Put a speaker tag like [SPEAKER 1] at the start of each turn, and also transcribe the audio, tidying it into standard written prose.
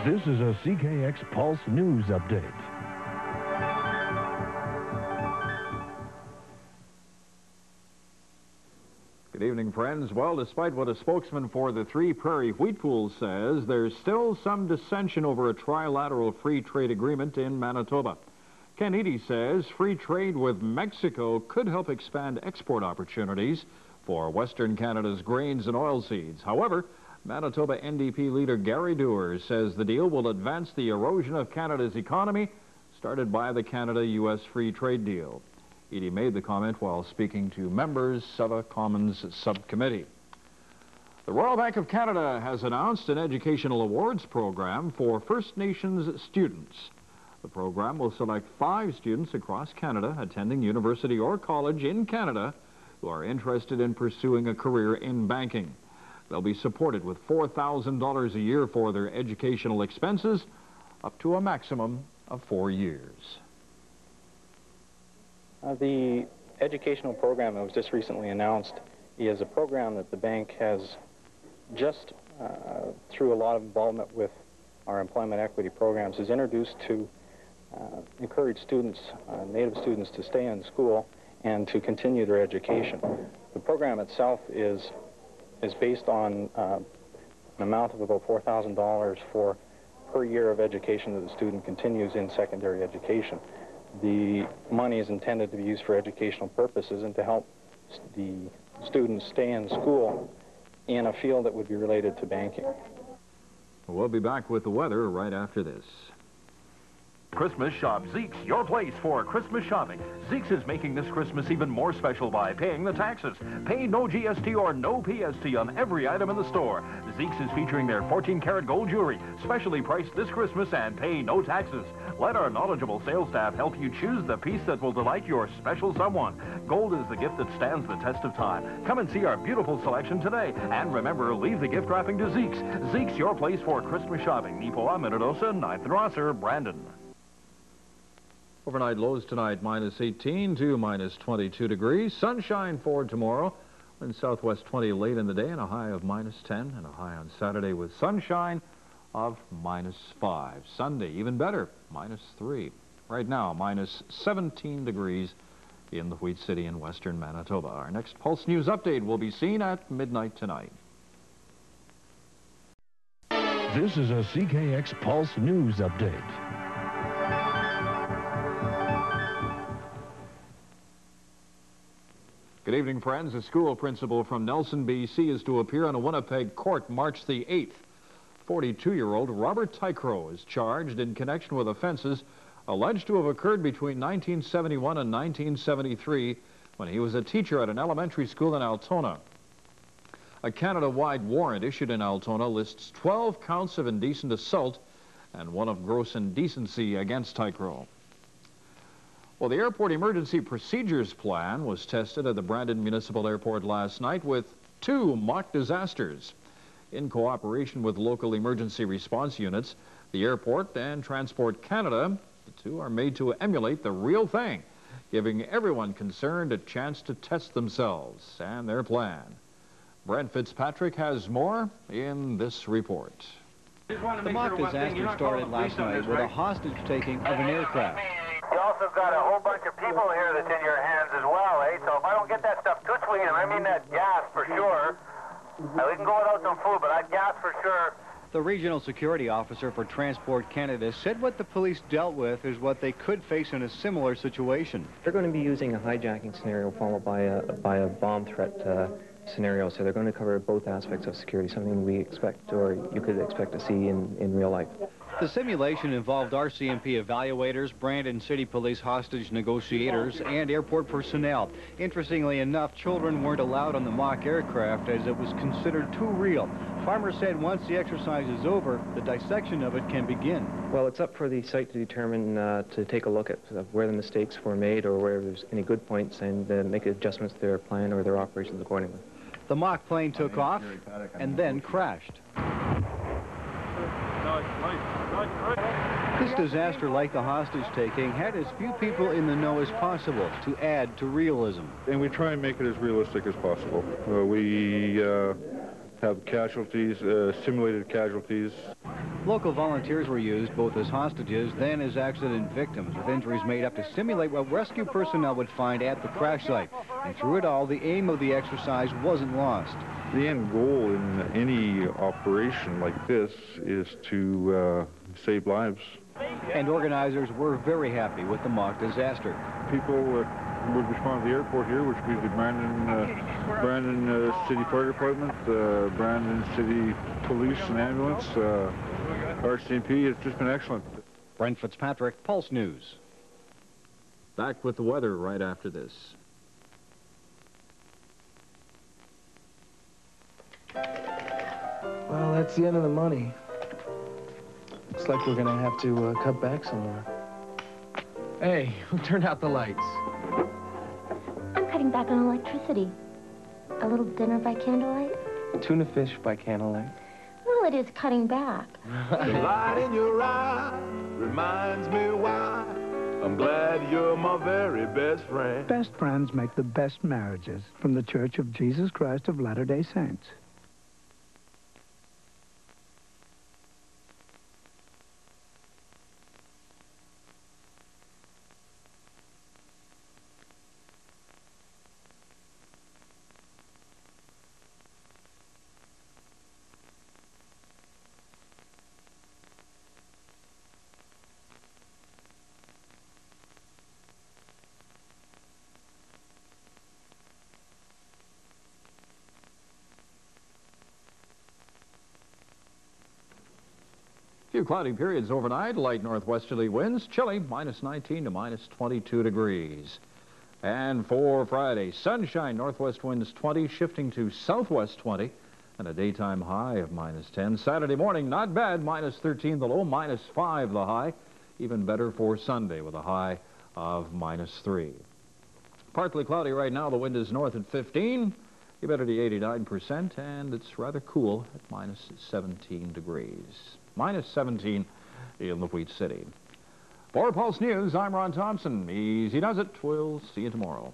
[SPEAKER 1] This is a CKX Pulse News Update.
[SPEAKER 2] Good evening, friends. Well, despite what a spokesman for the Three Prairie Wheat Pool says, there's still some dissension over a trilateral free trade agreement in Manitoba. Ken Eady says free trade with Mexico could help expand export opportunities for Western Canada's grains and oilseeds. However, Manitoba NDP leader Gary Dewar says the deal will advance the erosion of Canada's economy started by the Canada-U.S. free trade deal. Eady made the comment while speaking to members of a Commons subcommittee. The Royal Bank of Canada has announced an educational awards program for First Nations students. The program will select 5 students across Canada attending university or college in Canada who are interested in pursuing a career in banking. They'll be supported with $4,000 a year for their educational expenses, up to a maximum of 4 years.
[SPEAKER 3] The educational program that was just recently announced is a program that the bank has just, through a lot of involvement with our employment equity programs, is introduced to encourage students, Native students, to stay in school and to continue their education. The program itself is based on an amount of about $4,000 for per year of education that the student continues in secondary education. The money is intended to be used for educational purposes and to help the students stay in school in a field that would be related to banking.
[SPEAKER 2] We'll be back with the weather right after this.
[SPEAKER 4] Christmas shop Zeke's, your place for Christmas shopping. Zeke's is making this Christmas even more special by paying the taxes. Pay no GST or no PST on every item in the store. Zeke's is featuring their 14-karat gold jewelry, specially priced this Christmas, and pay no taxes. Let our knowledgeable sales staff help you choose the piece that will delight your special someone. Gold is the gift that stands the test of time. Come and see our beautiful selection today. And remember, leave the gift wrapping to Zeke's. Zeke's, your place for Christmas shopping. Nipoa, Minnedosa, 9th and Rosser, Brandon.
[SPEAKER 2] Overnight lows tonight, minus 18 to minus 22 degrees. Sunshine for tomorrow. In southwest 20 late in the day and a high of minus 10 and a high on Saturday with sunshine of minus 5. Sunday, even better, minus 3. Right now, minus 17 degrees in the Wheat City in western Manitoba. Our next Pulse News update will be seen at midnight tonight.
[SPEAKER 1] This is a CKX Pulse News Update.
[SPEAKER 2] Good evening, friends. A school principal from Nelson, BC is to appear in a Winnipeg court March the 8th. 42-year-old Robert Tycrow is charged in connection with offenses alleged to have occurred between 1971 and 1973 when he was a teacher at an elementary school in Altona. A Canada-wide warrant issued in Altona lists 12 counts of indecent assault and one of gross indecency against Tycrow. Well, the airport emergency procedures plan was tested at the Brandon Municipal Airport last night with 2 mock disasters. In cooperation with local emergency response units, the airport and Transport Canada, the 2 are made to emulate the real thing, giving everyone concerned a chance to test themselves and their plan. Brent Fitzpatrick has more in this report.
[SPEAKER 5] The mock disaster started last night with a hostage-taking of an aircraft.
[SPEAKER 6] You also got a whole bunch of people here that's in your hands as well, eh? So if I don't get that stuff to swinging, I mean that gas for sure. We can go without some food, but that gas for sure.
[SPEAKER 5] The regional security officer for Transport Canada said what the police dealt with is what they could face in a similar situation.
[SPEAKER 7] They're going to be using a hijacking scenario followed by a bomb threat scenario, so they're going to cover both aspects of security, something we expect or you could expect to see in real life.
[SPEAKER 5] The simulation involved RCMP evaluators, Brandon City Police hostage negotiators, and airport personnel. Interestingly enough, children weren't allowed on the mock aircraft as it was considered too real. Farmer said once the exercise is over, the dissection of it can begin.
[SPEAKER 7] Well, it's up for the site to determine, to take a look at where the mistakes were made or where there's any good points and make adjustments to their plan or their operations accordingly.
[SPEAKER 5] The mock plane took off and then crashed. This disaster, like the hostage-taking, had as few people in the know as possible to add to realism.
[SPEAKER 8] And we try and make it as realistic as possible. We have casualties, simulated casualties.
[SPEAKER 5] Local volunteers were used both as hostages, then as accident victims, with injuries made up to simulate what rescue personnel would find at the crash site. And through it all, the aim of the exercise wasn't lost.
[SPEAKER 8] The end goal in any operation like this is to save lives.
[SPEAKER 5] And organizers were very happy with the mock disaster.
[SPEAKER 8] People would respond to the airport here, which would be the Brandon City Fire Department, Brandon City Police and Ambulance, RCMP. It's just been excellent.
[SPEAKER 5] Brent Fitzpatrick, Pulse News.
[SPEAKER 2] Back with the weather right after this.
[SPEAKER 9] Well, that's the end of the money. Looks like we're gonna have to cut back somewhere. Hey, who turned out the lights?
[SPEAKER 10] I'm cutting back on electricity. A little dinner by candlelight?
[SPEAKER 9] Tuna fish by candlelight.
[SPEAKER 10] Well, it is cutting back.
[SPEAKER 11] The light in your eye reminds me why I'm glad you're my very best friend.
[SPEAKER 12] Best friends make the best marriages. From the Church of Jesus Christ of Latter-day Saints.
[SPEAKER 2] Few cloudy periods overnight, light northwesterly winds, chilly, -19 to -22 degrees. And for Friday, sunshine, northwest winds 20, shifting to southwest 20, and a daytime high of -10. Saturday morning, not bad, -13 the low, -5 the high. Even better for Sunday with a high of -3. Partly cloudy right now, the wind is north at 15, humidity 89%, and it's rather cool at -17 degrees. -17 in the Wheat City. For Pulse News, I'm Rob Thompson. Easy does it. We'll see you tomorrow.